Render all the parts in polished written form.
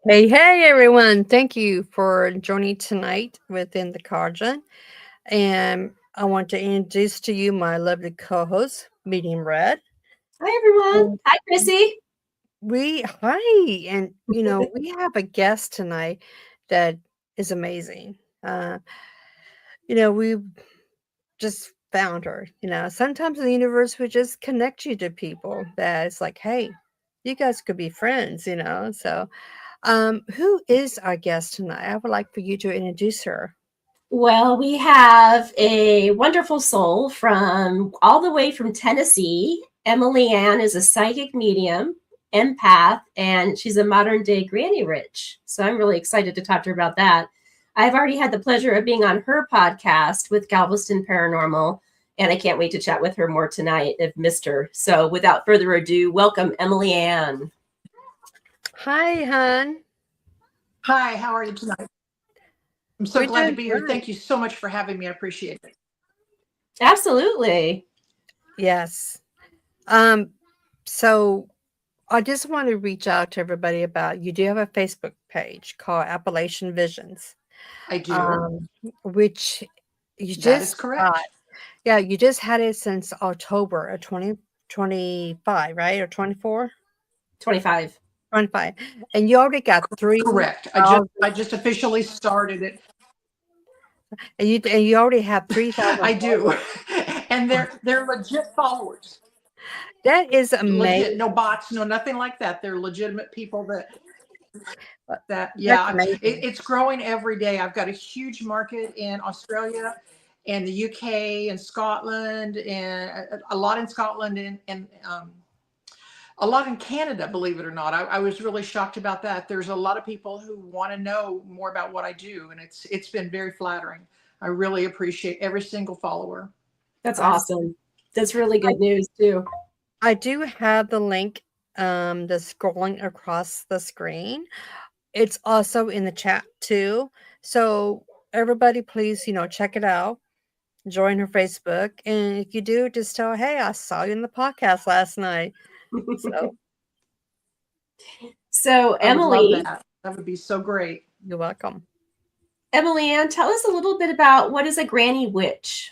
Hey, hey, everyone. Thank you for joining tonight within the Cauldron. And I want to introduce to you my lovely co host, Medium Red. Hi, everyone. And Hi, Chrissy. hi. And, we have a guest tonight that is amazing. Uh, we just found her. Sometimes in the universe, we just connect you to people that it's like, hey, you guys could be friends. So, who is our guest tonight? I would like for you to introduce her. Well, we have a wonderful soul from all the way from Tennessee. Emily Ann is a psychic medium, empath, and she's a modern day granny rich. So I'm really excited to talk to her about that. I've already had the pleasure of being on her podcast with Galveston Paranormal, and I can't wait to chat with her more tonight. I've missed her. So without further ado, welcome, Emily Ann. Hi, hon. Hi, how are you tonight? I'm so We're glad to doing be here. great. Thank you so much for having me. I appreciate it. Absolutely. Yes. Um, so I just want to reach out to everybody about you do have a Facebook page called Appalachian Visions, I do. um, which you That is just correct. yeah, you just had it since October of 2025, right? Or 24? 25. 25. And you already got Correct. 3,000 I just officially started it. and you already have 3,000 I do. followers. And they're legit followers. That is Legit, amazing. no bots, no nothing like that. They're legitimate people that That's yeah, amazing. it's growing every day. I've got a huge market in Australia and the UK and Scotland and a lot in Scotland and a lot in Canada, believe it or not. I was really shocked about that. There's a lot of people who want to know more about what I do, and it's been very flattering. I really appreciate every single follower. That's I awesome. That's really good news too. I do have the link that's scrolling across the screen. It's also in the chat too. So everybody please, check it out. Join her Facebook. And if you do, just tell, hey, I saw you in the podcast last night. So So I would love Emily, that. That would be so great. you're welcome. Emily Ann, tell us a little bit about what is a granny witch?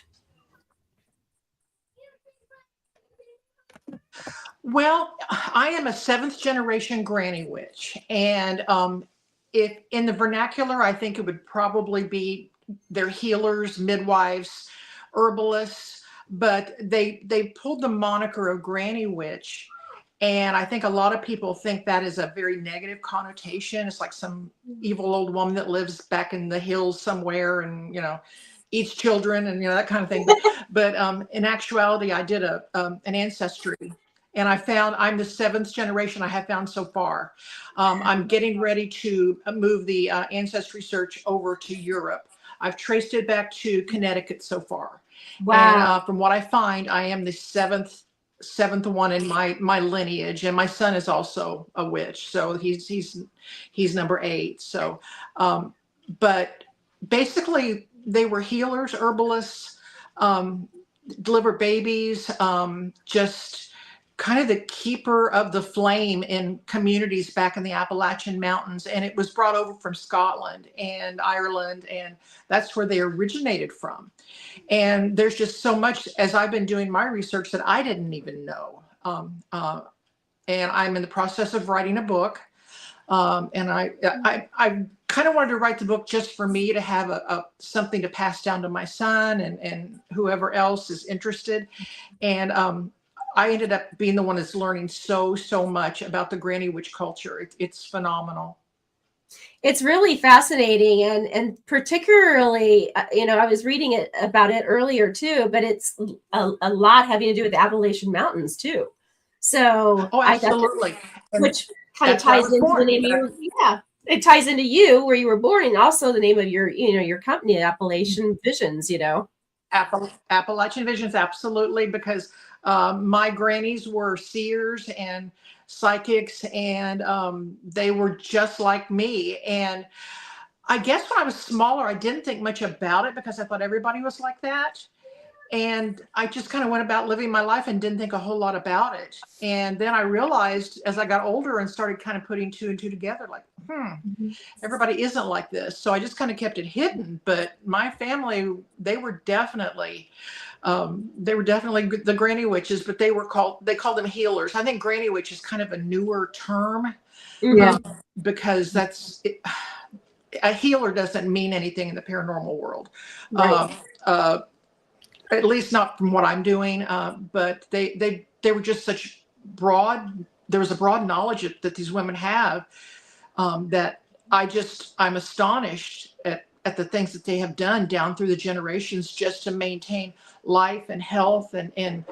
Well, I am a seventh generation granny witch, and if in the vernacular, I think it would probably be they're healers, midwives, herbalists, but they pulled the moniker of granny witch, and I think a lot of people think that is a very negative connotation. It's like some evil old woman that lives back in the hills somewhere, and eats children and that kind of thing. But in actuality, I did an ancestry, and I found I'm the seventh generation I have found so far. I'm getting ready to move the ancestry search over to Europe. I've traced it back to Connecticut so far, and Wow. from what I find, I am the seventh one in my lineage, and my son is also a witch, so he's number 8. So, but basically, they were healers, herbalists, um, deliver babies, just kind of the keeper of the flame in communities back in the Appalachian Mountains. And it was brought over from Scotland and Ireland, and that's where they originated from. And there's just so much, as I've been doing my research, that I didn't even know. And I'm in the process of writing a book. And I kind of wanted to write the book just for me to have a something to pass down to my son and whoever else is interested. And I ended up being the one that's learning so much about the granny witch culture. It's phenomenal. It's really fascinating, and particularly, I was reading it about it earlier too, but it's a lot having to do with the Appalachian Mountains too. So Oh, I got that, absolutely. And which kind of that's where I ties was into the born. name of your, yeah, it ties into you where you were born, and also the name of your company, Appalachian Visions. Appalachian Visions, absolutely, because my grannies were seers and psychics, and they were just like me. And I guess when I was smaller, I didn't think much about it because I thought everybody was like that. And I just kind of went about living my life and didn't think a whole lot about it. And then I realized as I got older and started kind of putting two and two together, like, everybody isn't like this. So I just kind of kept it hidden. But my family, they were definitely the granny witches, but they called them healers. I think granny witch is kind of a newer term, Yeah. because a healer doesn't mean anything in the paranormal world. Right. At least not from what I'm doing. But they were just such there was a broad knowledge that these women have, that I'm astonished at the things that they have done down through the generations just to maintain life and health and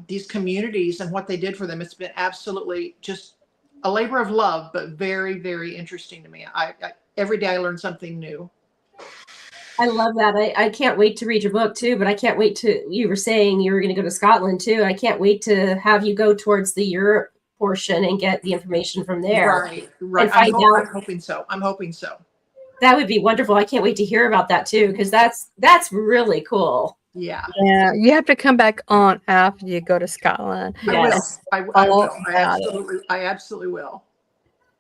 these communities and what they did for them. It's been absolutely just a labor of love, but very, very interesting to me. Every day I learn something new. I love that. I can't wait to read your book too, but I can't wait you were saying you were going to go to Scotland too. I can't wait to have you go towards the Europe portion and get the information from there. Right. And find out. I'm hoping so. That would be wonderful. I can't wait to hear about that too, because that's really cool. Yeah. Yeah. You have to come back on after you go to Scotland. Yes. I will. I absolutely will.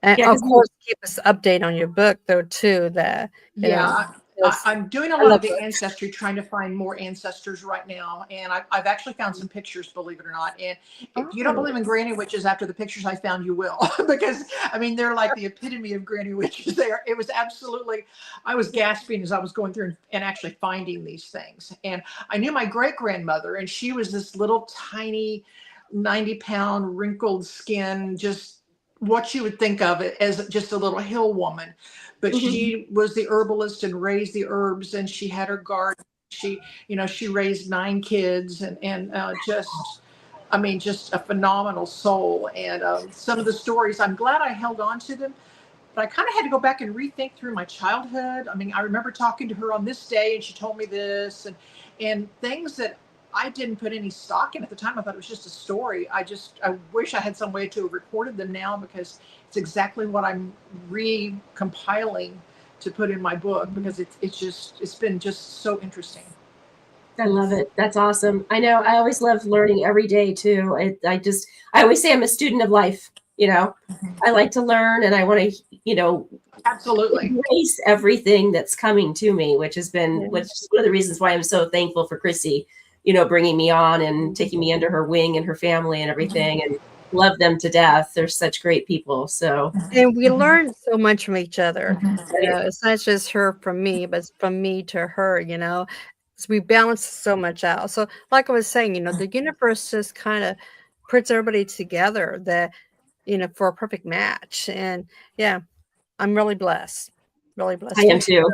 And of course, keep us updated on your book though too. That I'm doing a lot of the ancestry, trying to find more ancestors right now. And I've actually found some pictures, believe it or not. And if you don't believe in granny witches, after the pictures I found, you will. Because, I mean, they're like the epitome of granny witches. It was absolutely, I was gasping as I was going through and actually finding these things. And I knew my great-grandmother, and she was this little tiny 90-pound wrinkled skin, just what you would think of it as just a little hill woman. But she was the herbalist and raised the herbs, and she had her garden. She raised 9 kids and just a phenomenal soul. And some of the stories, I'm glad I held on to them, but I kind of had to go back and rethink through my childhood. I mean, I remember talking to her on this day, and she told me this and things that I didn't put any stock in at the time. I thought it was just a story. I wish I had some way to have recorded them now, because it's exactly what I'm recompiling to put in my book, because it's been just so interesting. I love it. That's awesome. I know. I always love learning every day too. I always say I'm a student of life. I like to learn, and I want to, absolutely embrace everything that's coming to me, which is one of the reasons why I'm so thankful for Chrissy, bringing me on and taking me under her wing and her family and everything, and love them to death. They're such great people. So, and we learn so much from each other. It's not just her from me, but it's from me to her. So we balance so much out. So, like I was saying, the universe just kind of puts everybody together that for a perfect match. And yeah, I'm really blessed. Really blessed. I am too.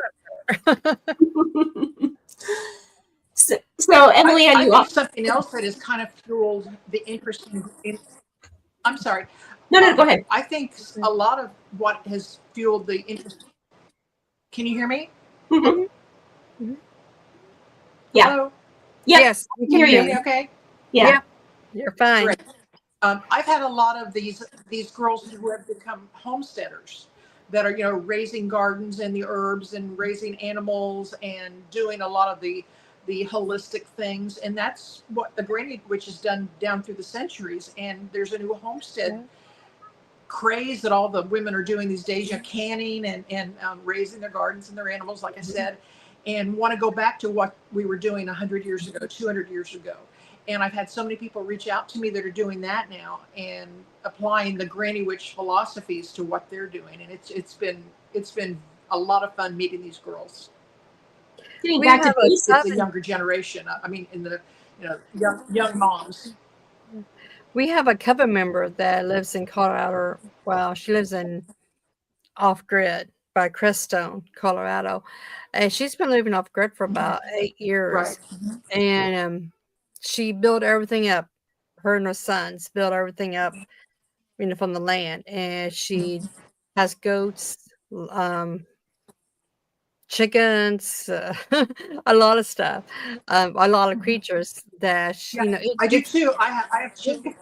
So Emily, I think something else that has kind of fueled the interest I'm sorry. No, go ahead. I think a lot of what has fueled the interest. Can you hear me? Mm-hmm. Yeah. Hello? Yes, we can hear you. Okay. Yeah. You're fine. Great. I've had a lot of these girls who have become homesteaders that are raising gardens and the herbs and raising animals and doing a lot of the holistic things, and that's what the granny witch has done down through the centuries. And there's a new homestead craze that all the women are doing these days, canning and raising their gardens and their animals, like I said, and want to go back to what we were doing 100 years ago, 200 years ago. And I've had so many people reach out to me that are doing that now and applying the granny witch philosophies to what they're doing. And it's been a lot of fun meeting these girls. Getting back to basics, the younger generation. I mean, in the young moms. We have a coven member that lives in Colorado. Well, she lives in off grid by Crestone, Colorado, and she's been living off grid for about 8 years. Right. And she built everything up. Her and her sons built everything up, from the land, and she has goats, chickens, a lot of stuff, a lot of creatures that I do too. I have chickens.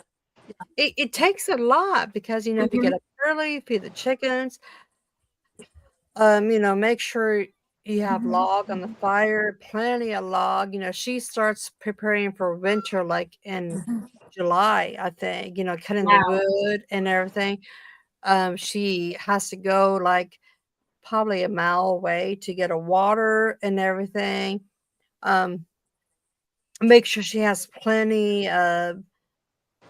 It takes a lot, because if you get up early, feed the chickens, make sure you have log on the fire, plenty of log. She starts preparing for winter like in July, I think, cutting the wood and everything. She has to go like probably a mile away to get a water and everything. Um, make sure she has plenty of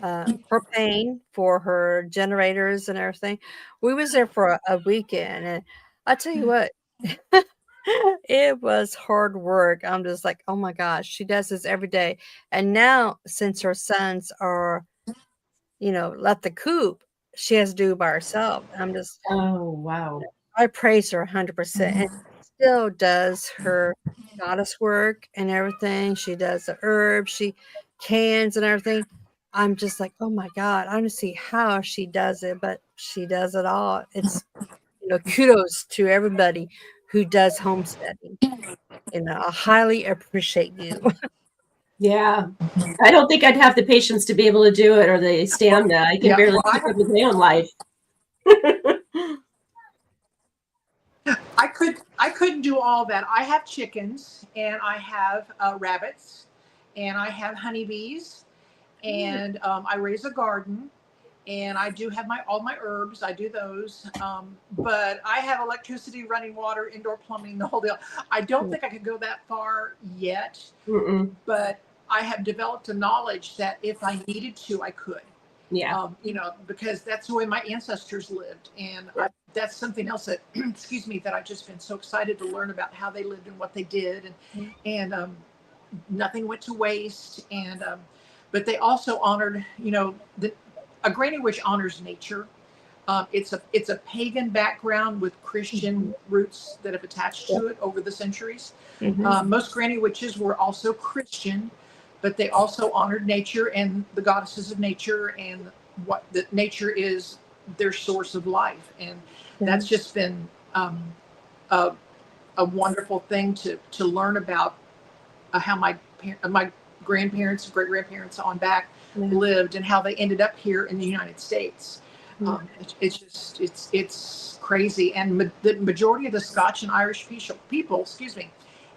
propane for her generators and everything. We was there for a weekend, and I tell you what, it was hard work. I'm just like, oh my gosh, she does this every day. And now, since her sons are, left the coop, she has to do it by herself. I'm just, Oh, wow. I praise her 100%. And still does her goddess work and everything. She does the herbs, she cans and everything. I'm just like, oh my God, I don't see how she does it, but she does it all. It's, kudos to everybody who does homesteading. I highly appreciate you. Yeah. I don't think I'd have the patience to be able to do it or the stamina. I can Yeah, barely well, keep up with my own life. I couldn't do all that. I have chickens, and I have rabbits, and I have honeybees, and I raise a garden, and I do have all my herbs. I do those, but I have electricity, running water, indoor plumbing, the whole deal. I don't think I could go that far yet, but I have developed a knowledge that if I needed to, I could. Yeah. Because that's the way my ancestors lived. And that's something else that, excuse me, that I've just been so excited to learn about how they lived and what they did. And nothing went to waste. And, but they also honored, a granny witch honors nature. It's a pagan background with Christian roots that have attached to it over the centuries. Most granny witches were also Christian, but they also honored nature and the goddesses of nature, and what the nature is their source of life. And that's just been a wonderful thing to learn about how my grandparents, great grandparents on back lived, and how they ended up here in the United States. It's crazy. And the majority of the Scotch and Irish people, excuse me,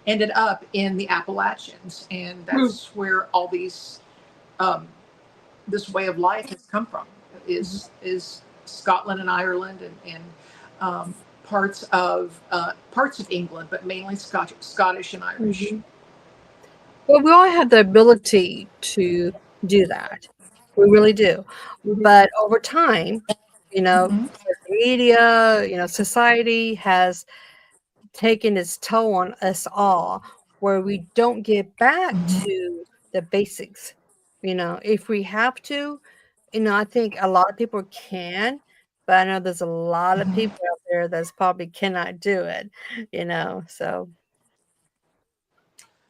ended up in the Appalachians, and that's where all these this way of life has come from. Is Scotland and Ireland, and parts of England, but mainly Scottish and Irish. Well, we all have the ability to do that. We really do. But over time, social media, society has taken its toll on us all, where we don't get back to the basics. If we have to, I think a lot of people can, but I know there's a lot of people out there that's probably cannot do it, so.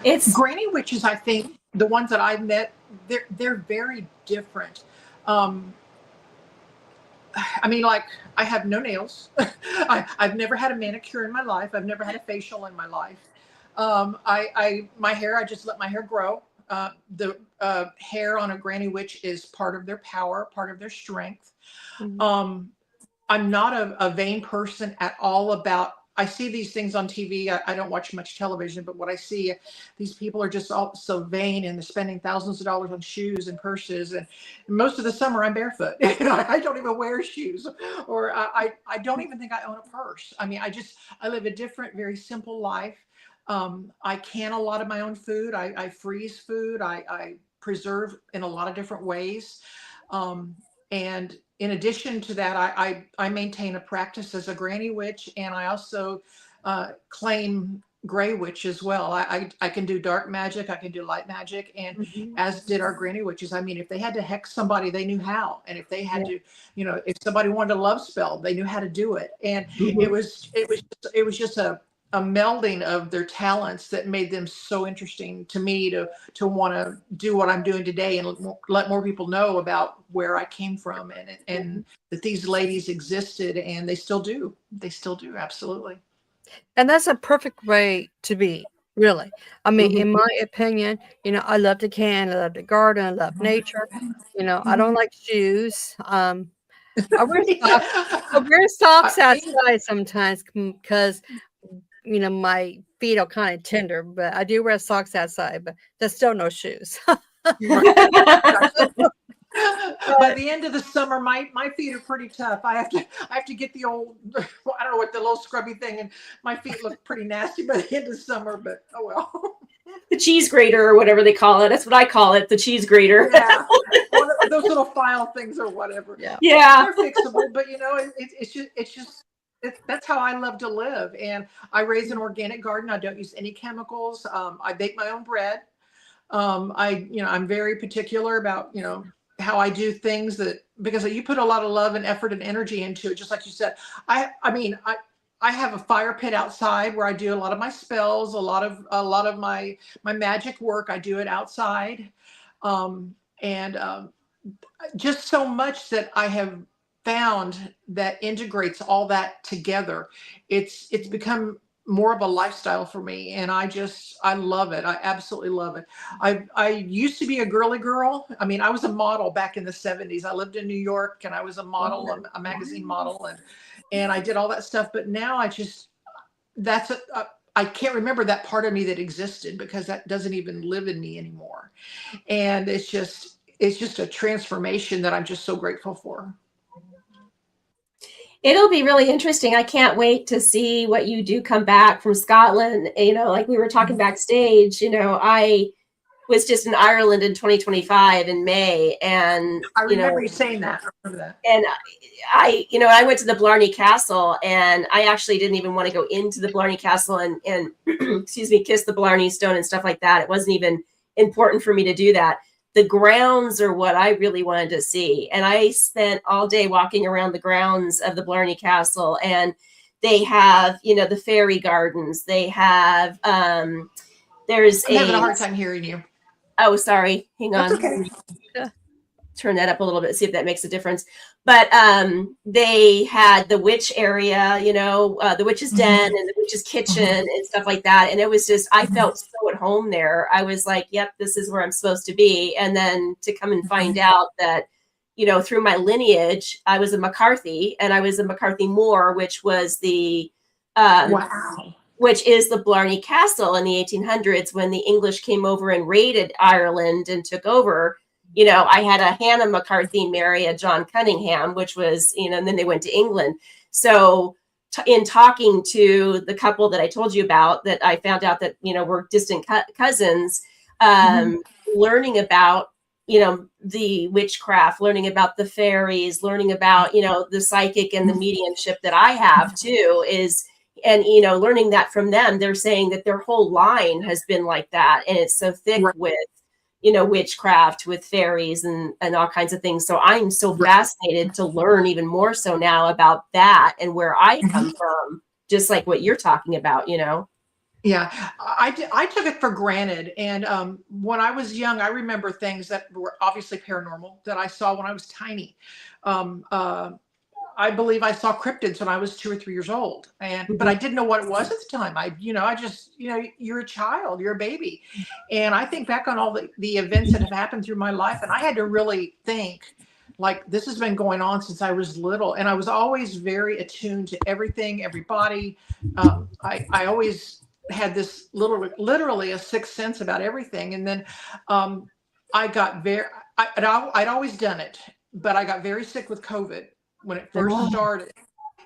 It's Granny witches, I think the ones that I've met, they're very different. I mean, like, I have no nails. I've never had a manicure in my life. I've never had a facial in my life. My hair, I just let my hair grow. The hair on a granny witch is part of their power, part of their strength. I'm not a vain person at all about, I see these things on TV. I don't watch much television, but what I see, these people are just all so vain, and they're spending thousands of dollars on shoes and purses. And most of the summer I'm barefoot. I don't even wear shoes, or I don't even think I own a purse. I mean, I live a different, very simple life. I can a lot of my own food. I freeze food. I preserve in a lot of different ways. And in addition to that, I maintain a practice as a granny witch, and I also claim gray witch as well. I can do dark magic, I can do light magic, and as did our granny witches. I mean, if they had to hex somebody, they knew how, and if they had to, if somebody wanted a love spell, they knew how to do it. And it was just a melding of their talents that made them so interesting to me to want to do what I'm doing today, and let more people know about where I came from, and that these ladies existed, and they still do. They still do. Absolutely. And that's a perfect way to be, really. I mean, in my opinion, I love to can, I love to garden, I love nature. I don't like shoes. I wear socks outside sometimes because my feet are kind of tender, but I do wear socks outside, but there's still no shoes. By the end of the summer, my feet are pretty tough. I have to get the old, I don't know what, the little scrubby thing, and my feet look pretty nasty by the end of summer, but oh well. The cheese grater or whatever they call it. That's what I call it, the cheese grater. Yeah. Those little file things or whatever. Yeah. Yeah. They're fixable, but it's just that's how I love to live. And I raise an organic garden. I don't use any chemicals. I bake my own bread. I'm very particular about, how I do things, because you put a lot of love and effort and energy into it. Just like you said, I have a fire pit outside where I do a lot of my spells, a lot of my magic work. I do it outside. And just so much that I have found that integrates all that together. It's become more of a lifestyle for me, and I love it. I absolutely love it. I used to be a girly girl. I mean, I was a model back in the 70s. I lived in New York, and I was a model, a magazine model, and I did all that stuff. But now I can't remember that part of me that existed, because that doesn't even live in me anymore. And it's just a transformation that I'm just so grateful for. It'll be really interesting. I can't wait to see what you do come back from Scotland. Like we were talking backstage, I was just in Ireland in 2025 in May. And I remember you saying that. I remember that. And I went to the Blarney Castle, and I actually didn't even want to go into the Blarney Castle and excuse me, kiss the Blarney Stone and stuff like that. It wasn't even important for me to do that. The grounds are what I really wanted to see. And I spent all day walking around the grounds of the Blarney Castle, and they have, the fairy gardens. They have, I'm having a hard time hearing you. Oh, sorry. Hang on. That's okay. Turn that up a little bit, see if that makes a difference. But they had the witch area, the witch's den and the witch's kitchen and stuff like that. And it was just, I felt so at home there. I was like, yep, this is where I'm supposed to be. And then to come and find out that, through my lineage, I was a McCarthy, and I was a McCarthy Moor, which was the, which is the Blarney Castle in the 1800s, when the English came over and raided Ireland and took over. I had a Hannah McCarthy marry a John Cunningham, which was, and then they went to England. So in talking to the couple that I told you about, that I found out that, we're distant cousins, learning about, the witchcraft, learning about the fairies, learning about, the psychic and the mediumship that I have too and, learning that from them. They're saying that their whole line has been like that. And it's so thick with, witchcraft, with fairies and all kinds of things. So I'm so fascinated to learn even more so now about that and where I come from, just like what you're talking about, Yeah, I took it for granted. And when I was young, I remember things that were obviously paranormal that I saw when I was tiny. I believe I saw cryptids when I was 2 or 3 years old, but I didn't know what it was at the time. I just, you're a child, you're a baby. And I think back on all the events that have happened through my life, and I had to really think, like, this has been going on since I was little. And I was always very attuned to everything, everybody. I always had this literally a sixth sense about everything. And then I got I'd always done it, but I got very sick with COVID when it first started,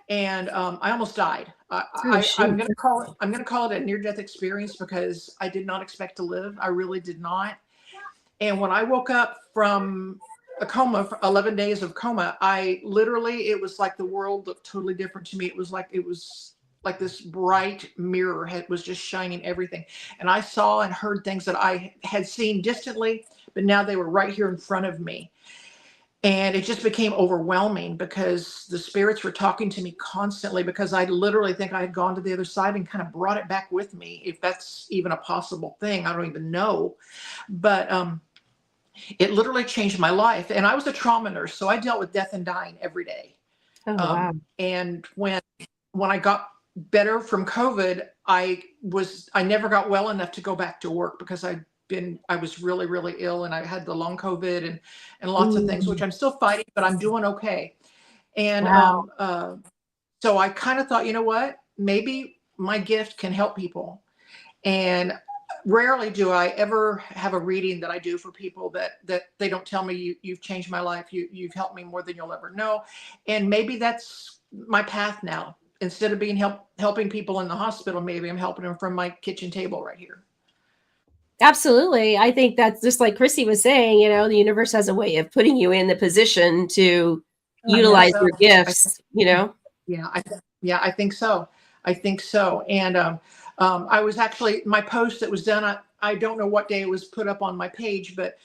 and I almost died. I'm going to call it a near-death experience, because I did not expect to live. I really did not. And when I woke up from a coma, for 11 days of coma, it was like the world looked totally different to me. It was like this bright mirror was just shining everything. And I saw and heard things that I had seen distantly, but now they were right here in front of me. And it just became overwhelming, because the spirits were talking to me constantly, because I literally think I had gone to the other side and kind of brought it back with me. If that's even a possible thing, I don't even know. But it literally changed my life. And I was a trauma nurse, so I dealt with death and dying every day. Oh, wow. And when I got better from COVID, I never got well enough to go back to work, because I was really, really ill, and I had the long COVID and lots of things, which I'm still fighting, but I'm doing okay. And so I kind of thought, you know what, maybe my gift can help people. And rarely do I ever have a reading that I do for people that they don't tell me you've changed my life. You've helped me more than you'll ever know. And maybe that's my path now. Instead of being helping people in the hospital, maybe I'm helping them from my kitchen table right here. Absolutely. I think that's just like Chrissy was saying, you know, the universe has a way of putting you in the position to utilize your gifts, you know? Yeah, I think so. I think so. And I was actually, my post that was done, I don't know what day it was put up on my page, but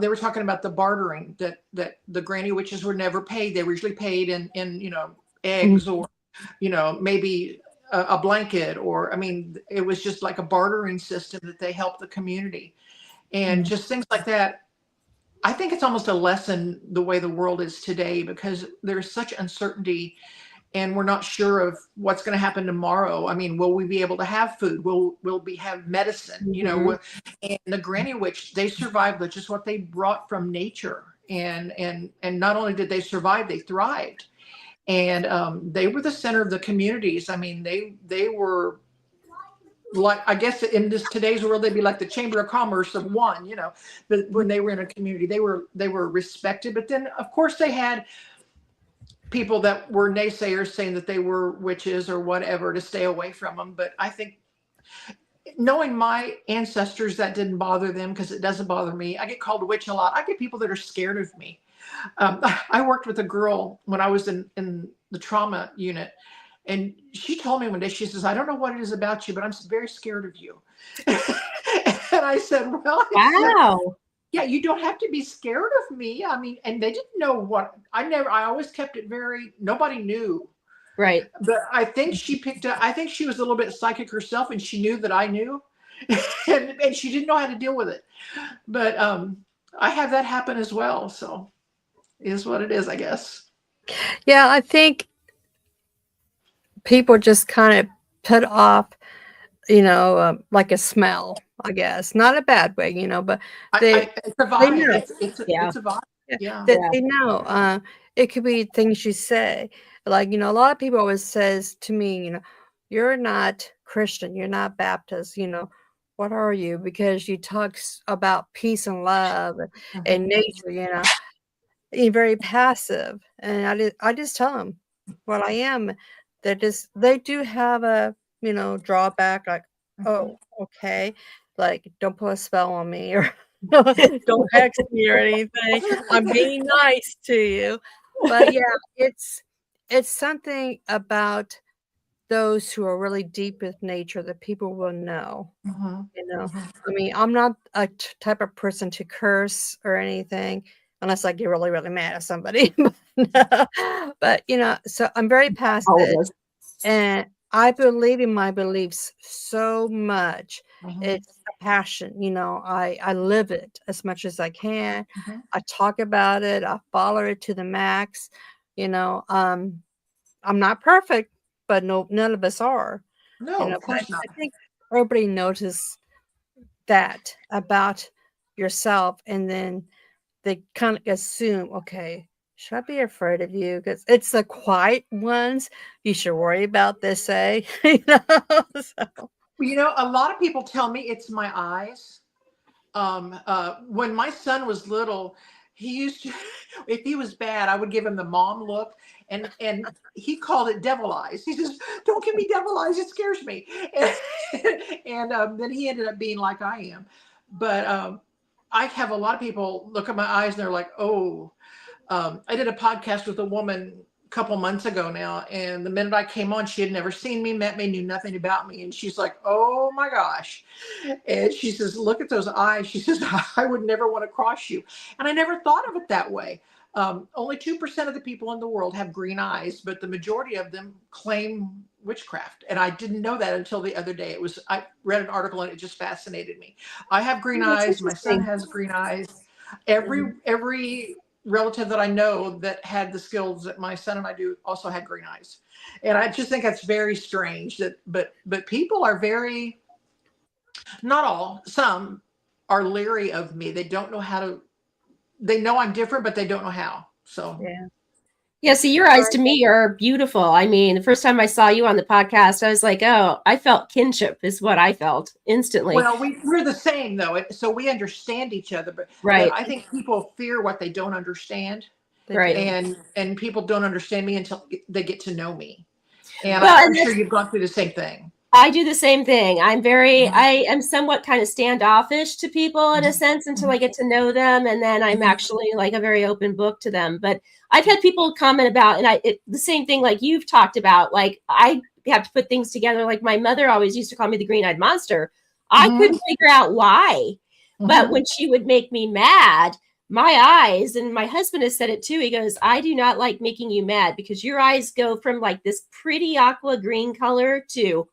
they were talking about the bartering, that the granny witches were never paid. They were usually paid in, you know, eggs or, you know, maybe a blanket, or, I mean, it was just like a bartering system that they helped the community, and just things like that. I think it's almost a lesson the way the world is today, because there's such uncertainty and we're not sure of what's going to happen tomorrow. I mean, will we be able to have food? Will we have medicine? You know, and the granny witch, they survived with just what they brought from nature, and not only did they survive, they thrived, and they were the center of the communities. I mean, they were, like, I guess in this today's world, they'd be like the Chamber of Commerce of one, you know. But when they were in a community, they were respected. But then, of course, they had people that were naysayers saying that they were witches or whatever, to stay away from them. But I think, knowing my ancestors, that didn't bother them, because it doesn't bother me. I get called a witch a lot. I get people that are scared of me. I worked with a girl when I was in the trauma unit, and she told me one day, she says, I don't know what it is about you, but I'm very scared of you. And I said, well, Wow. yeah, you don't have to be scared of me. I mean, and they didn't know what, I always kept it very, nobody knew. Right. But I think she picked up, I think she was a little bit psychic herself, and she knew that I knew, and she didn't know how to deal with it. But I have that happen as well. So it is what it is, I guess. Yeah, I think people just kind of put off, you know, like a smell, I guess. Not a bad way, you know, but It's a they vibe. know. It's a vibe. Yeah. That they know. It could be things you say. Like, you know, a lot of people always says to me, you know, you're not Christian, you're not Baptist, you know, what are you? Because you talk about peace and love and nature, you know. You're very passive. And I just tell them what I am. They do have a, you know, drawback, like, oh, okay. Like, don't put a spell on me, or don't hex me or anything. I'm being nice to you. But yeah, it's something about those who are really deep with nature that people will know. You know, I mean, I'm not a type of person to curse or anything unless I get really, really mad at somebody. But, you know, so I'm very passive, and I believe in my beliefs so much. It's a passion, you know. I live it as much as I can. I talk about it. I follow it to the max. You know, I'm not perfect, but none of us are. You No, know, of but course not. I think everybody notices that about yourself, and then they kind of assume, okay, should I be afraid of you? Because it's the quiet ones you should worry about, they say. You know? So, You know, a lot of people tell me it's my eyes. When my son was little, he used to, if he was bad, I would give him the mom look, and he called it devil eyes. He says, "Don't give me devil eyes; it scares me." And then he ended up being like I am. But I have a lot of people look at my eyes and they're like, "Oh." I did a podcast with a woman a couple months ago now, and the minute I came on, she had never seen me, met me, knew nothing about me, and she's like, "Oh my gosh!" And she says, "Look at those eyes." She says, "I would never want to cross you," and I never thought of it that way. Only 2% of the people in the world have green eyes, but the majority of them claim witchcraft, and I didn't know that until the other day. I read an article and it just fascinated me. I have green That's eyes. My son interesting. has green eyes. Every relative that I know that had the skills that my son and I do also had green eyes. And I just think that's very strange that, but people are very, not all, some are leery of me. They don't know how to, they know I'm different, but they don't know how. So yeah. Yeah, see, your eyes to me are beautiful. I mean, the first time I saw you on the podcast, I was like, oh, I felt kinship is what I felt instantly. Well, we're the same though, so we understand each other. But Right. I think people fear what they don't understand, They Right. do. and people don't understand me until they get to know me. And Well, I'm and sure you've gone through the same thing. I do the same thing. I am somewhat kind of standoffish to people in a sense until I get to know them. And then I'm actually like a very open book to them. But I've had people comment about, and the same thing like you've talked about, like I have to put things together. Like my mother always used to call me the green-eyed monster. I couldn't figure out why. But when she would make me mad, my eyes, and my husband has said it too. He goes, I do not like making you mad because your eyes go from like this pretty aqua green color to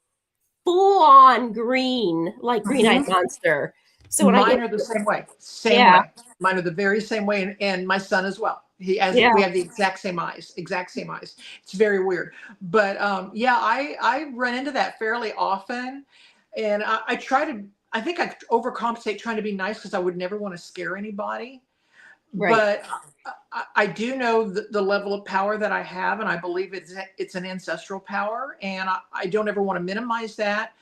full on green, like green-eyed monster. So when Mine are the same way. yeah, Mine are the very same way, and my son as well. We have the exact same eyes. It's very weird, but yeah, I run into that fairly often, and I try to. I think I overcompensate trying to be nice because I would never want to scare anybody. right. But I do know the level of power that I have, and I believe it's an ancestral power, and I don't ever want to minimize that,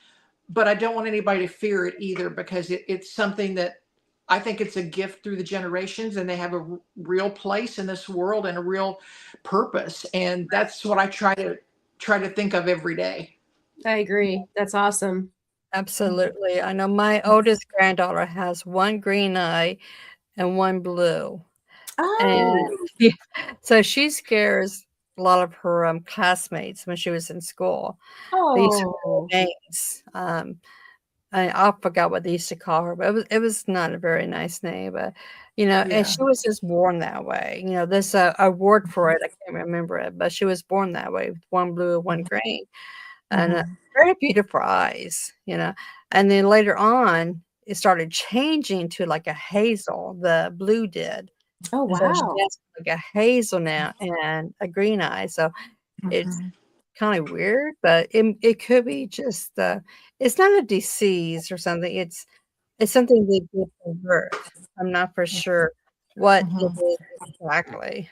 but I don't want anybody to fear it either because it's something that I think it's a gift through the generations, and they have a real place in this world and a real purpose, and that's what I try to think of every day. I agree. That's awesome. Absolutely. I know my oldest granddaughter has one green eye and one blue. And Oh, yeah, so she scares a lot of her classmates when she was in school. They used to call oh, her names. I forgot what they used to call her, but it was not a very nice name. But and Yeah. she was just born that way. There's a word for it. I can't remember it, but she was born that way with one blue and one green, and very beautiful eyes. And then later on, it started changing to like a hazel. The blue did. oh, So she wow. has like a hazel now and a green eye. So it's kind of weird, but it could be just it's not a disease or something. It's something they get from birth. I'm not for sure what it is exactly.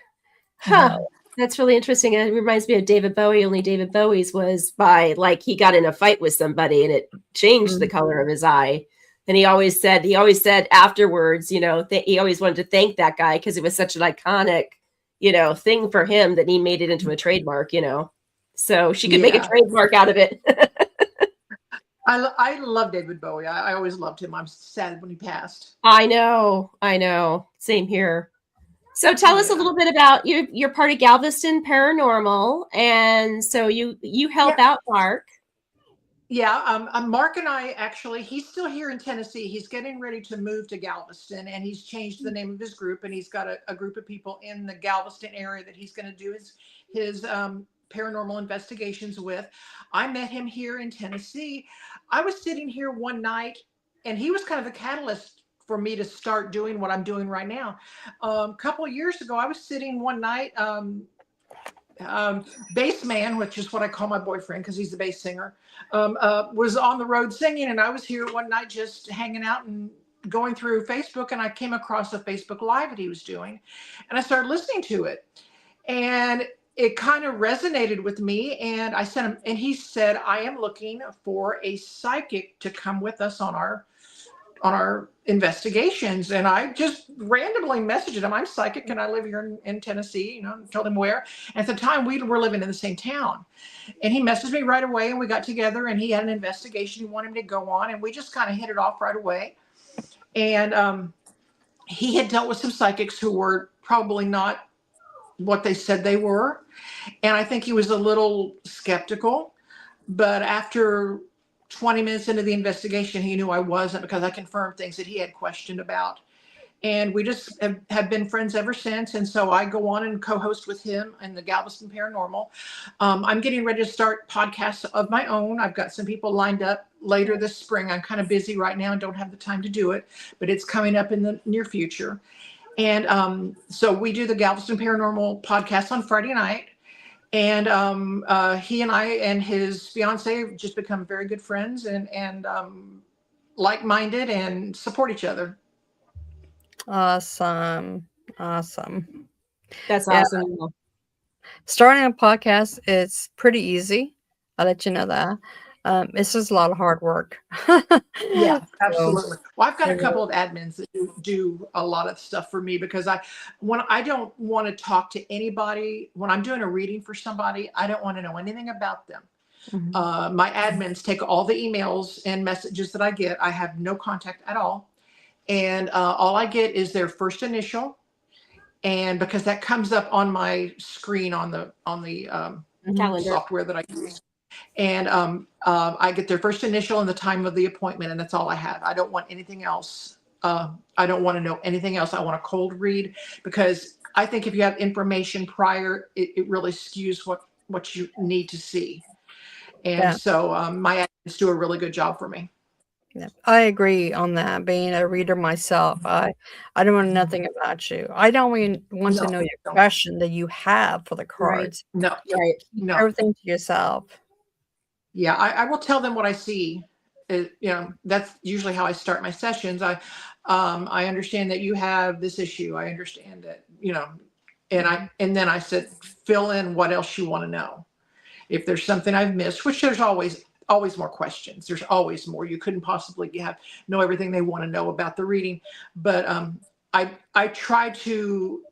Huh. That's really interesting. And it reminds me of David Bowie, only David Bowie's was by like he got in a fight with somebody and it changed the Mhm. color of his eye. And he always said afterwards, he always wanted to thank that guy because it was such an iconic, thing for him that he made it into a trademark. So she could make a Yeah. trademark out of it. I love David Bowie. I always loved him. I'm sad when he passed. I know. Same here. So tell us a Yeah. little bit about you're part of Galveston Paranormal, and so you help Yeah. out Mark. Yeah, Mark and I actually, he's still here in Tennessee. He's getting ready to move to Galveston, and he's changed the name of his group, and he's got a group of people in the Galveston area that he's going to do his paranormal investigations with. I met him here in Tennessee. I was sitting here one night, and he was kind of the catalyst for me to start doing what I'm doing right now. A couple of years ago, I was sitting one night. Bass man, which is what I call my boyfriend because he's the bass singer, was on the road singing, and I was here one night just hanging out and going through Facebook, and I came across a Facebook Live that he was doing, and I started listening to it, and it kind of resonated with me, and I sent him, and he said, I am looking for a psychic to come with us on our investigations. And I just randomly messaged him. I'm psychic and I live here in Tennessee, told him where. At the time we were living in the same town. And he messaged me right away and we got together and he had an investigation he wanted me to go on. And we just kind of hit it off right away. And he had dealt with some psychics who were probably not what they said they were. And I think he was a little skeptical. But after 20 minutes into the investigation, he knew I wasn't because I confirmed things that he had questioned about. And we just have been friends ever since. And so I go on and co-host with him in the Galveston Paranormal. I'm getting ready to start podcasts of my own. I've got some people lined up later this spring. I'm kind of busy right now and don't have the time to do it, but it's coming up in the near future. And so we do the Galveston Paranormal podcast on Friday night. And he and I and his fiance have just become very good friends and like-minded and support each other. Awesome. Awesome. That's Yeah. awesome. Starting a podcast is pretty easy. I'll let you know that. It's just a lot of hard work. Yeah, So, absolutely. Well, I've got a it couple really- of admins that do a lot of stuff for me because when I don't want to talk to anybody, when I'm doing a reading for somebody, I don't want to know anything about them. Mhm. My admins take all the emails and messages that I get. I have no contact at all. And all I get is their first initial. And because that comes up on my screen on the Mhm. Calendar. software that I use. And I get their first initial and the time of the appointment, and that's all I have. I don't want anything else. I don't want to know anything else. I want a cold read because I think if you have information prior, it really skews what you need to see. And Yeah. so my admins do a really good job for me. Yeah, I agree on that. Being a reader myself, I don't want nothing about you. I don't even want to No, know your no, question that you have for the Right. cards. no, Right. Keep no. everything to yourself. Yeah, I will tell them what I see. That's usually how I start my sessions. I understand that you have this issue. I understand that, and then I said, fill in what else you want to know. If there's something I've missed, which there's always more questions. There's always more. You couldn't possibly know everything they want to know about the reading, but I try to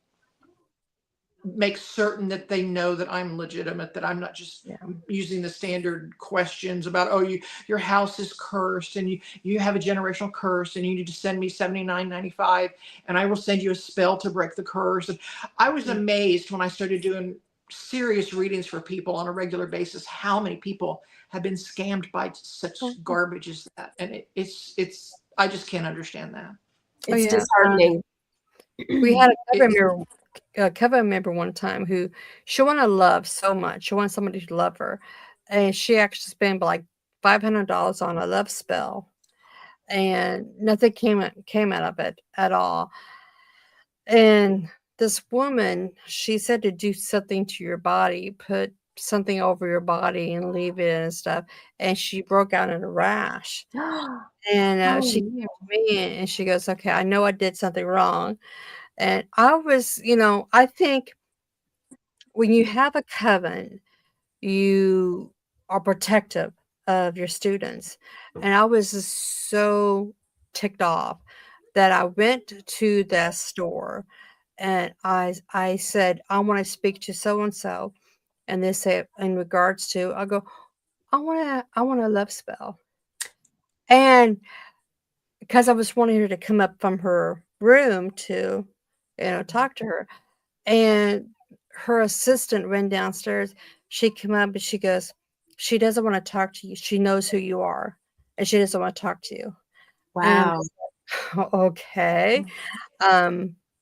make certain that they know that I'm legitimate, that I'm not just Yeah. using the standard questions about, your house is cursed and you have a generational curse and you need to send me $79.95 and I will send you a spell to break the curse. And I was amazed when I started doing serious readings for people on a regular basis, how many people have been scammed by such garbage as that. And it's I just can't understand that. Oh, It's yeah. disheartening. We had It's a cover member one time who she wanted love so much. She wanted somebody to love her, and she actually spent like $500 on a love spell, and nothing came out of it at all. And this woman, she said to do something to your body, put something over your body and leave it and stuff. And she broke out in a rash. And Oh, she no. came to me and she goes, okay, I know I did something wrong. And I was, I think when you have a coven, you are protective of your students. And I was just so ticked off that I went to that store and I said, I want to speak to so and so. And they say in regards to, I go, I want a love spell. And because I was wanting her to come up from her room to, talk to her. And her assistant ran downstairs. She came up and she goes, she doesn't want to talk to you. She knows who you are and she doesn't want to talk to you. And Wow. okay.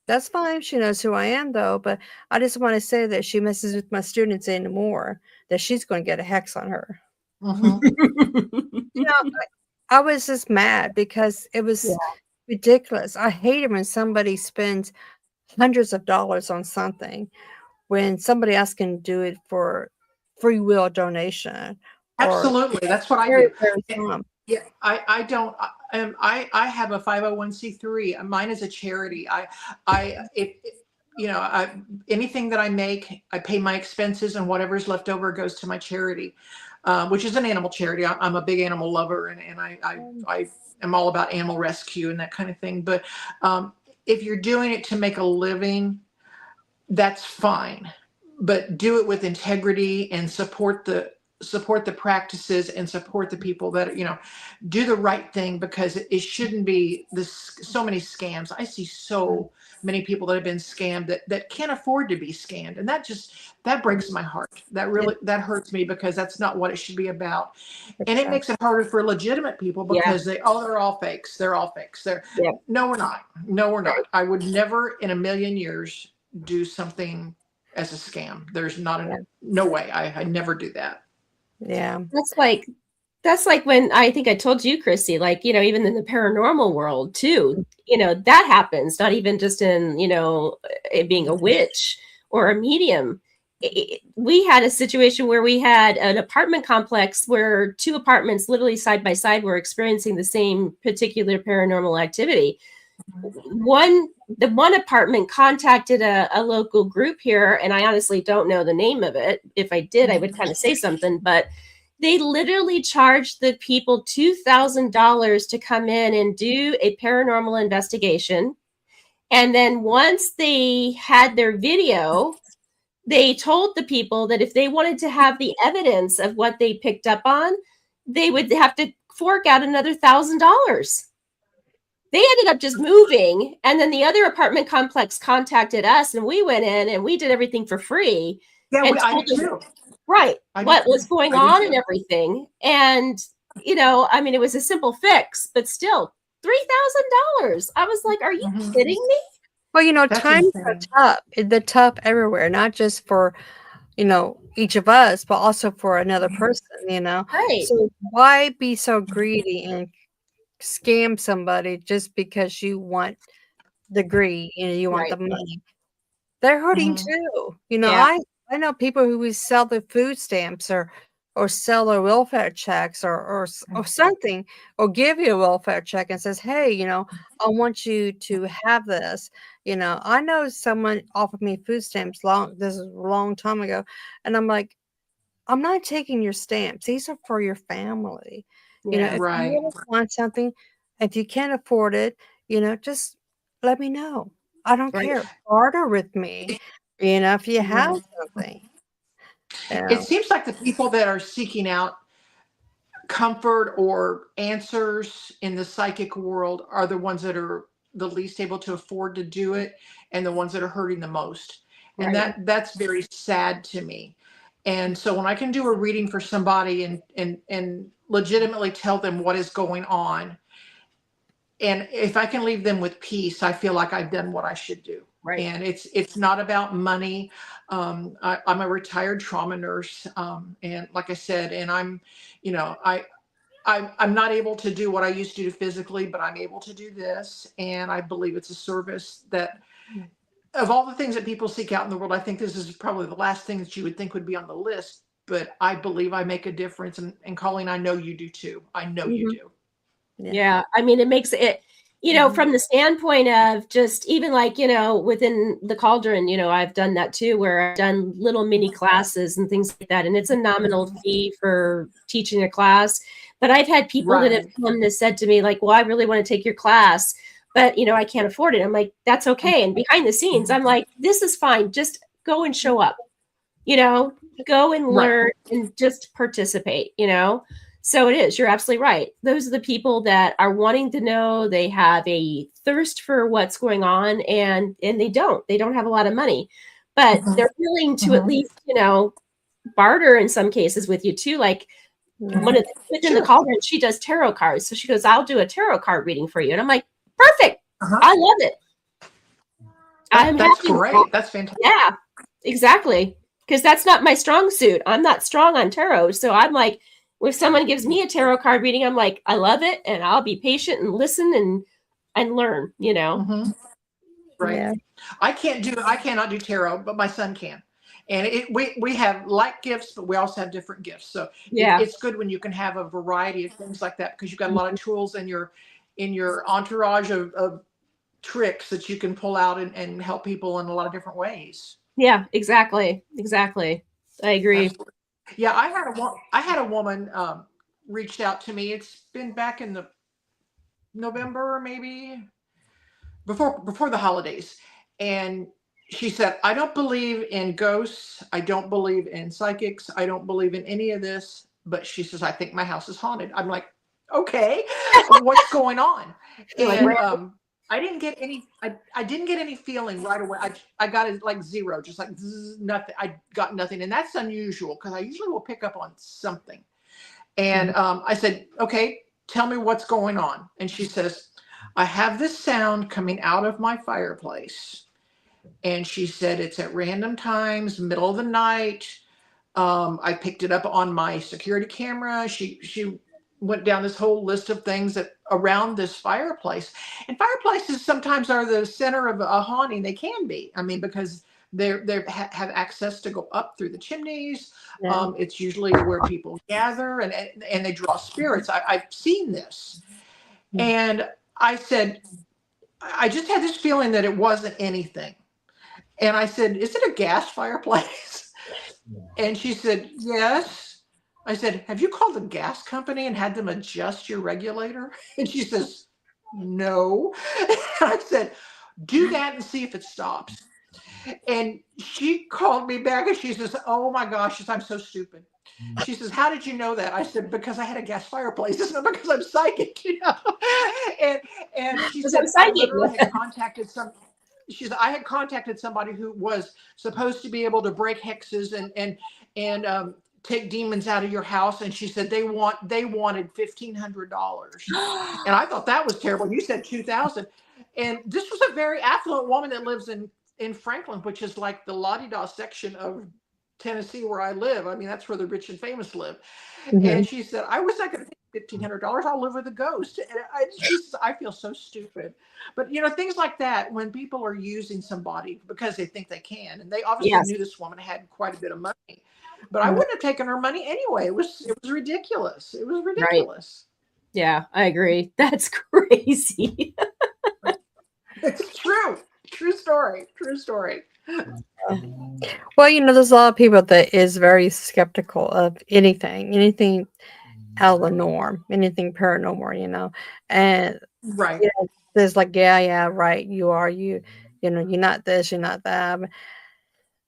That's fine. She knows who I am though, but I just want to say that she messes with my students anymore, that she's going to get a hex on her. mhm. You know, I was just mad because it Yeah. was ridiculous. I hate it when somebody spends hundreds of dollars on something when somebody else can do it for free will donation or Absolutely. That's what I very, do. very small. Yeah, I don't. I have a 501(c)(3). Mine is a charity. Anything that I make, I pay my expenses, and whatever's left over goes to my charity, which is an animal charity. I'm a big animal lover, and I am all about animal rescue and that kind of thing. But if you're doing it to make a living, that's fine, but do it with integrity and support the practices and support the people that do the right thing, because it shouldn't be this so many scams. I see so many people that have been scammed that can't afford to be scammed, and that breaks my heart. That hurts me, because that's not what it should be about. And it makes it harder for legitimate people, Yeah. because they're all fakes. Yeah. No, we're not. No, we're Right. not. I would never in a million years do something as a scam. There's not no way. I never do that. Yeah. That's like when I think I told you, Chrissy, like, even in the paranormal world too, that happens, not even just in, it being a witch or a medium. We had a situation where we had an apartment complex where two apartments literally side by side were experiencing the same particular paranormal activity. One the one apartment contacted a local group here, and I honestly don't know the name of it. If I did, I would kind of say something, but they literally charged the people $2,000 to come in and do a paranormal investigation. And then once they had their video, they told the people that if they wanted to have the evidence of what they picked up on, they would have to fork out another $1,000. They ended up just moving. And then the other apartment complex contacted us, and we went in and we did everything for free. Yeah, and I told did them, too. right, I what did was too. going I did on too. and everything. And, you know, I mean, it was a simple fix, but still $3,000. I was like, are you Mhm. kidding me? Well, you know, That's times are insane. tough. They're tough everywhere, not just for, you know, each of us, but also for another person, you know. Right. So why be so greedy and scam somebody just because you want the greed, you know, you want the Right. money? They're hurting Mhm. too. You know, Yeah. I know people who would sell their food stamps or sell their welfare checks or something, or give you a welfare check and says, "Hey, you know, I want you to have this." You know, I know someone offered me food stamps this is a long time ago, and I'm like, "I'm not taking your stamps. These are for your family." You know, Yeah. if you Right. really want something, if you can't afford it, you know, just let me know. I don't Right. care. Barter with me, you know, if you have Mhm. something. It Yeah. seems like the people that are seeking out comfort or answers in the psychic world are the ones that are the least able to afford to do it, and the ones that are hurting the most. And Right. that's very sad to me. And so when I can do a reading for somebody and legitimately tell them what is going on, and if I can leave them with peace, I feel like I've done what I should do. Right. And it's not about money. I'm a retired trauma nurse, and like I said, and I'm, you know, I'm not able to do what I used to do physically, but I'm able to do this, and I believe it's a service that, of all the things that people seek out in the world, I think this is probably the last thing that you would think would be on the list. But I believe I make a difference, and Colleen, I know you do too. I know you Mhm. do. Yeah. Yeah. I mean, it makes it, you know, Mhm. from the standpoint of just even like, you know, within the cauldron, you know, I've done that too, where I've done little mini classes and things like that. And it's a nominal fee for teaching a class. But I've had people that have Right. come and said to me, like, well, I really want to take your class, but, you know, I can't afford it. I'm like, that's okay. And behind the scenes, I'm like, this is fine. Just go and show up, you know, go and Right. learn and just participate, you know. So it is, you're absolutely right. Those are the people that are wanting to know, they have a thirst for what's going on, and they don't have a lot of money, but Mhm. they're willing to at Mhm. least, you know, barter in some cases with you too. Like one of the within the Sure. cauldron, she does tarot cards. So she goes, I'll do a tarot card reading for you. And I'm like, perfect. Uh-huh. I love it. I'm That's happy with that. great. That's fantastic. Yeah, exactly. Because that's not my strong suit. I'm not strong on tarot. So I'm like, if someone gives me a tarot card reading, I'm like, I love it, and I'll be patient and listen and learn, you know. Mhm. Right. Yeah. I cannot do tarot, but my son can. And we have like gifts, but we also have different gifts. So Yeah. it's good when you can have a variety of things like that, because you've got a lot of tools in your entourage of tricks that you can pull out and help people in a lot of different ways. Yeah, exactly. Exactly. I agree. Absolutely. Yeah, I had a woman reached out to me. It's been back in the November, maybe before the holidays, and she said, I don't believe in ghosts, I don't believe in psychics, I don't believe in any of this, but she says, I think my house is haunted. I'm like, okay, what's going on? You're like, And well, I didn't get any feeling right away. I got it like zero, just like nothing. I got nothing, and that's unusual because I usually will pick up on something. And I said, okay, tell me what's going on. And she says, I have this sound coming out of my fireplace. And she said, it's at random times, middle of the night. I picked it up on my security camera. She went down this whole list of things that around this fireplace. And fireplaces sometimes are the center of a haunting. They can be. I mean, because they have access to go up through the chimneys. Yeah. It's usually where people gather and they draw spirits. I've seen this. And I said, I just had this feeling that it wasn't anything. And I said, is it a gas fireplace? And she said, yes. I said, have you called the gas company and had them adjust your regulator? And she says, no. And I said, do that and see if it stops. And she called me back and she says, oh my gosh, she says, I'm so stupid. She says, how did you know that? I said, because I had a gas fireplace. It's not because I'm psychic, you know. And she Because said, I'm I psychic. literally had contacted I had contacted somebody who was supposed to be able to break hexes and take demons out of your house. And she said they wanted $1,500. And I thought that was terrible. You said 2,000. And this was a very affluent woman that lives in Franklin, which is like the la-di-da section of Tennessee where I live. I mean, that's where the rich and famous live. And she said, I was not going to pay $1,500. I'll live with a ghost. And she says, I feel so stupid. But, you know, things like that, when people are using somebody because they think they can, and they obviously knew this woman had quite a bit of money, but I wouldn't have taken her money anyway. It was ridiculous. It was ridiculous. Right. Yeah, I agree. That's crazy. It's true. True story. True story. Well, you know, there's a lot of people that is very skeptical of anything out of the norm, anything paranormal, you know. And Right. you know, there's like, yeah, right, you know, you're not this, you're not that. But,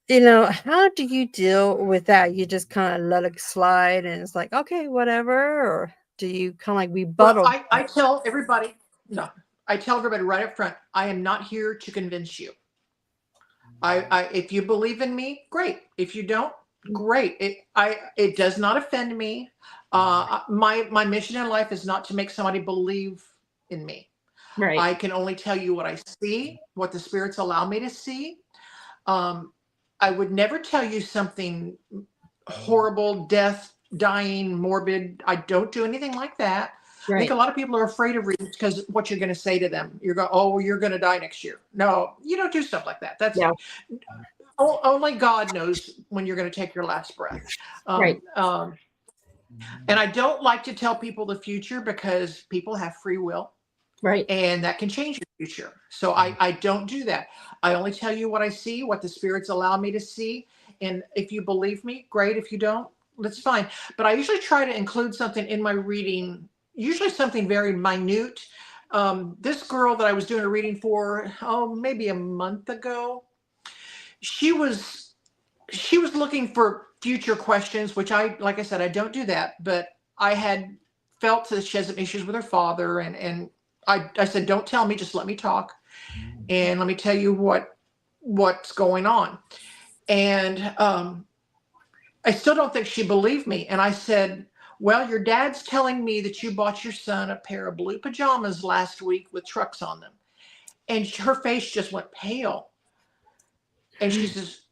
you know, how do you deal with that? You just kind of let it slide and it's like, okay, whatever, or do you kind of like Well, rebuttal? I tell everybody, no, I tell everybody right up front, I am not here to convince you. If you believe in me, great. If you don't, great. It does not offend me. My mission in life is not to make somebody believe in me. Right. I can only tell you what I see, what the spirits allow me to see. I would never tell you something horrible, death, dying, morbid. I don't do anything like that. Right. I think a lot of people are afraid of readings because what you're going to say to them. You're going, oh, you're going to die next year. No, you don't do stuff like that. That's only God knows when you're going to take your last breath. Right. And I don't like to tell people the future because people have free will. Right. And that can change your future. So I don't do that. I only tell you what I see, what the spirits allow me to see. And if you believe me, great. If you don't, that's fine. But I usually try to include something in my reading, usually something very minute. This girl that I was doing a reading for, maybe a month ago, she was looking for future questions, which like I said, I don't do that. But I had felt that she has some issues with her father, and I said, don't tell me, just let me talk. And let me tell you what's going on. And I still don't think she believed me. And I said, well, your dad's telling me that you bought your son a pair of blue pajamas last week with trucks on them. And her face just went pale. And she says,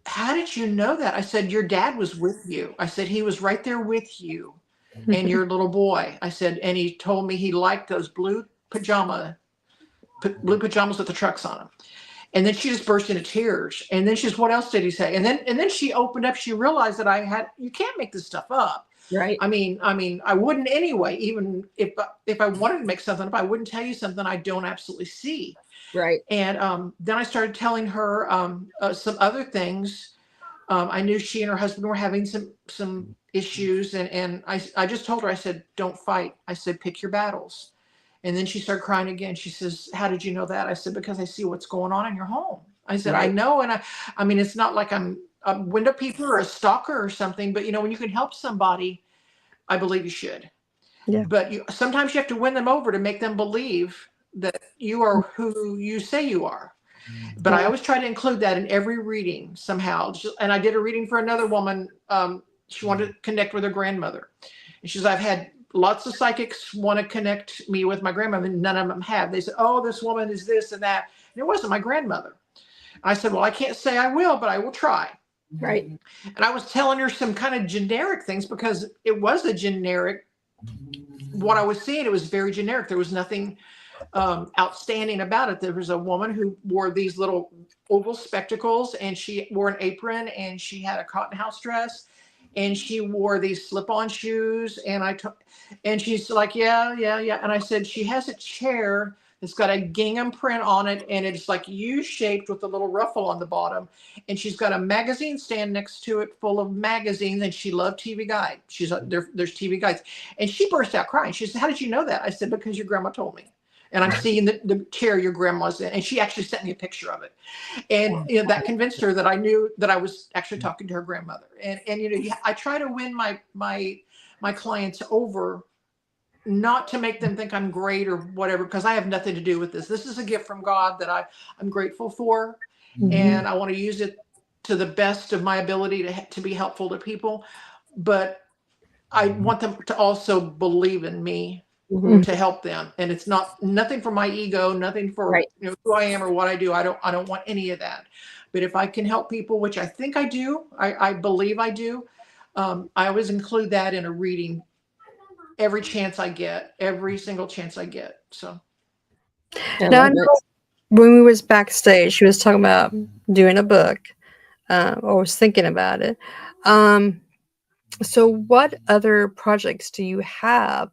how did you know that? I said, your dad was with you. I said, he was right there with you and your little boy. I said, and he told me he liked those blue pajamas with the trucks on them. And then she just burst into tears. And then she says, what else did he say? And then she opened up. She realized that you can't make this stuff up. Right. I mean, I wouldn't anyway. Even if I wanted to make something up, I wouldn't tell you something I don't absolutely see. Right. And then I started telling her some other things. I knew she and her husband were having some issues, and I just told her, I said, don't fight. I said, pick your battles. And then she started crying again. She says, how did you know that? I said, because I see what's going on in your home. I said, I know. And I mean, it's not like I'm a window peeper or a stalker or something, but you know, when you can help somebody, I believe you should. Yeah. But sometimes you have to win them over to make them believe that you are who you say you are. But I always try to include that in every reading somehow. And I did a reading for another woman. She wanted to connect with her grandmother. And she says, I've had lots of psychics want to connect me with my grandmother, and none of them have. They said, oh, this woman is this and that. And it wasn't my grandmother. I said, well, I can't say I will, but I will try. Right. And I was telling her some kind of generic things because it was a generic, what I was seeing, it was very generic. There was nothing outstanding about it. There was a woman who wore these little oval spectacles, and she wore an apron, and she had a cotton house dress, and she wore these slip-on shoes. And she's like, yeah. And I said, she has a chair It's got a gingham print on it, and it's like U-shaped with a little ruffle on the bottom. And she's got a magazine stand next to it full of magazines, and she loved TV Guide. She's there's TV guides. And she burst out crying. She said, "How did you know that?" I said, "Because your grandma told me. And I'm seeing the chair your grandma's in." And she actually sent me a picture of it. And that convinced her that I knew that I was actually talking to her grandmother. And I try to win my clients over, not to make them think I'm great or whatever, because I have nothing to do with this. This is a gift from God that I'm grateful for. And I want to use it to the best of my ability to be helpful to people. But I want them to also believe in me to help them. And it's nothing for my ego, nothing for who I am or what I do. I don't want any of that. But if I can help people, which I think I do, I believe I do, I always include that in a reading every chance I get, every single chance I get. So now, I know when we was backstage, she was talking about doing a book, or was thinking about it. So what other projects do you have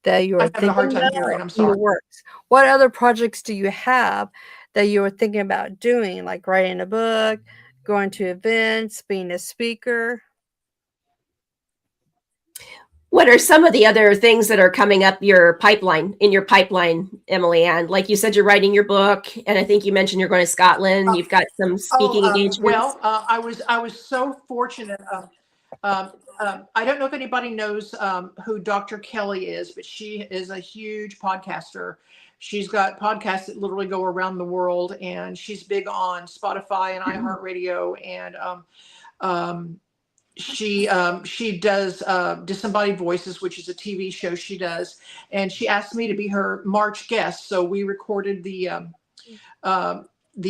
that you're having a hard time hearing. I'm sorry. Works? What other projects do you have that you're thinking about doing, like writing a book, going to events, being a speaker? What are some of the other things that are coming up in your pipeline, Emily Ann? Like you said, you're writing your book, and I think you mentioned you're going to Scotland. You've got some speaking engagements. Well, I was so fortunate. I don't know if anybody knows who Dr. Kelly is, but she is a huge podcaster. She's got podcasts that literally go around the world, and she's big on Spotify and iHeartRadio. And she does Disembodied Voices, which is a TV show she does. And she asked me to be her March guest. So we recorded the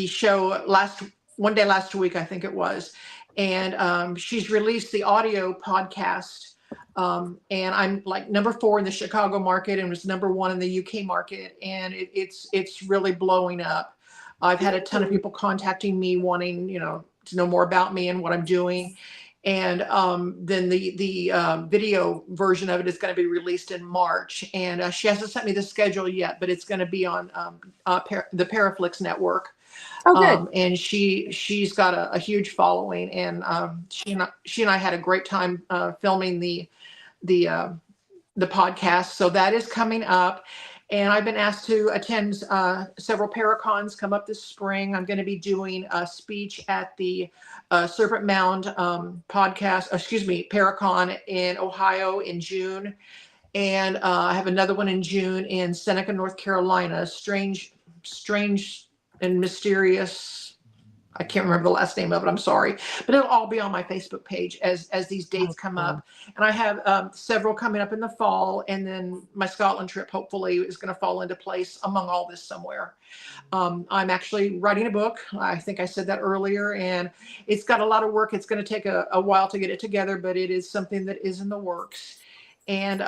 show one day last week, I think it was. And she's released the audio podcast. And I'm like number 4 in the Chicago market, and was number 1 in the UK market. And it's really blowing up. I've had a ton of people contacting me wanting, to know more about me and what I'm doing. And then the video version of it is going to be released in March. And she hasn't sent me the schedule yet, but it's going to be on the Paraflix network. Oh, good. And she's got a huge following, and she and I had a great time filming the podcast. So that is coming up. And I've been asked to attend several Paracons come up this spring. I'm going to be doing a speech at the Serpent Mound Paracon in Ohio in June. And I have another one in June in Seneca, North Carolina. Strange and mysterious. I can't remember the last name of it. I'm sorry, but it'll all be on my Facebook page as these dates come up. And I have several coming up in the fall, and then my Scotland trip hopefully is going to fall into place among all this somewhere. I'm actually writing a book. I think I said that earlier, and it's got a lot of work. It's going to take a while to get it together, but it is something that is in the works. And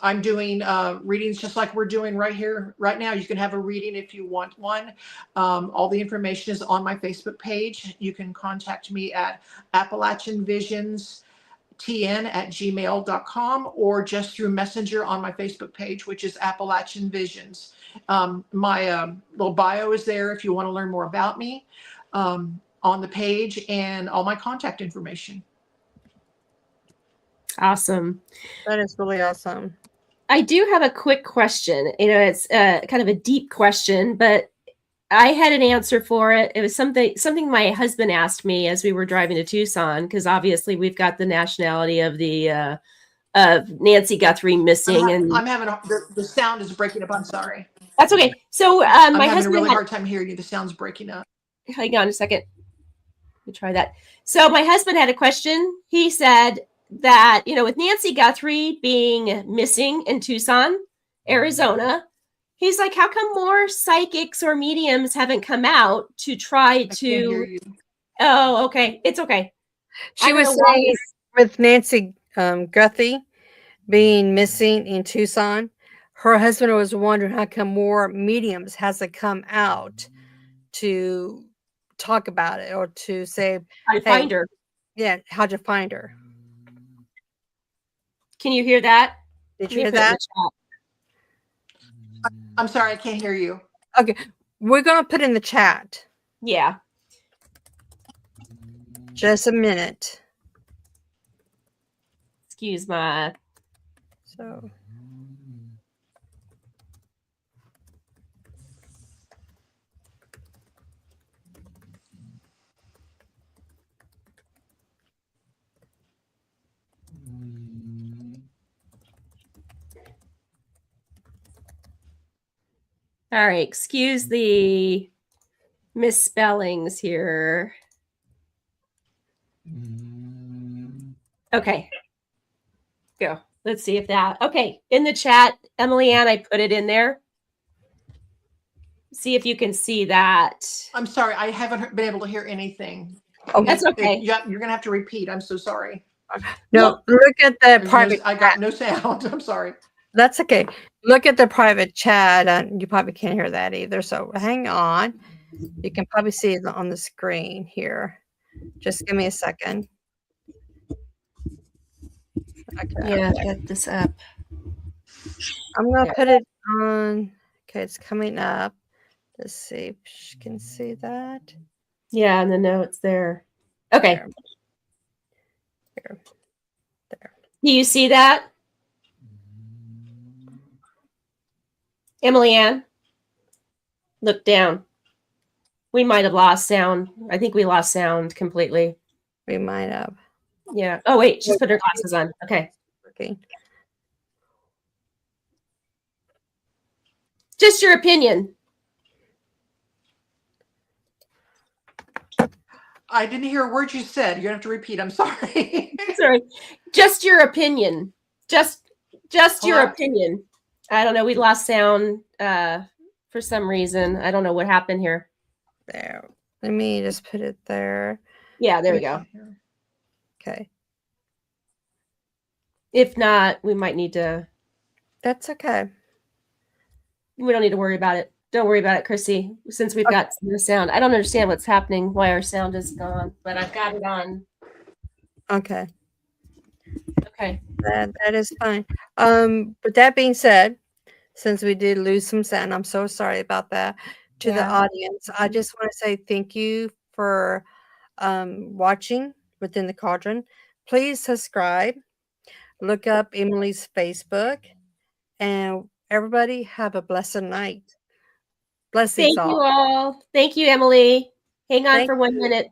I'm doing readings just like we're doing right here, right now. You can have a reading if you want one. All the information is on my Facebook page. You can contact me at Appalachian Visions tn@gmail.com, or just through Messenger on my Facebook page, which is Appalachian Visions. My little bio is there if you want to learn more about me on the page, and all my contact information. Awesome. That is really awesome. I do have a quick question. It's kind of a deep question, but I had an answer for it. It was something my husband asked me as we were driving to Tucson, because obviously we've got the nationality of the of Nancy Guthrie missing. And I'm having the sound is breaking up. I'm sorry. That's okay. So I'm my having husband a really hard time hearing you. The sound's breaking up. Hang on a second. Let me try that. So my husband had a question. He said that, with Nancy Guthrie being missing in Tucson, Arizona, he's like, how come more psychics or mediums haven't come out to try to... I can't hear you. Oh, okay. It's okay. She was saying with Nancy Guthrie being missing in Tucson, her husband was wondering how come more mediums hasn't come out to talk about it, or to say, I find her. Yeah, how'd you find her? Can you hear that? Did you hear that? I'm sorry, I can't hear you. Okay, we're gonna put in the chat. Yeah. Just a minute. Excuse my. So. All right. Excuse the misspellings here. Okay. Go. Let's see if that. Okay. In the chat, Emily Ann, I put it in there. See if you can see that. I'm sorry, I haven't been able to hear anything. Oh, That's okay. You're going to have to repeat. I'm so sorry. No, look at the private. I got no sound. I'm sorry. That's okay. Look at the private chat. You probably can't hear that either. So hang on. You can probably see it on the screen here. Just give me a second. Okay. Yeah, get this up. I'm going to put it on. Okay, it's coming up. Let's see if you can see that. Yeah, and the notes there. Okay. There. Do you see that? Emily Ann? Look down. We might have lost sound. I think we lost sound completely. We might have. Yeah. Oh, wait. She's put her glasses on. Okay. Okay. Just your opinion. I didn't hear a word you said. You're going to have to repeat. I'm sorry. Sorry. Just your opinion. Just your opinion. I don't know. We lost sound for some reason. I don't know what happened here. There. Let me just put it there. Yeah, there we go. Okay. If not, we might need to. That's okay. We don't need to worry about it. Don't worry about it, Chrissy, since we've got the sound. I don't understand what's happening, why our sound is gone, but I've got it on. Okay. Okay. That is fine. But that being said, since we did lose some sound, I'm so sorry about that. To the audience, I just want to say thank you for watching Within the Cauldron. Please subscribe. Look up Emily's Facebook. And everybody have a blessed night. Blessings Thank you all. Thank you, Emily. Hang on for 1 minute.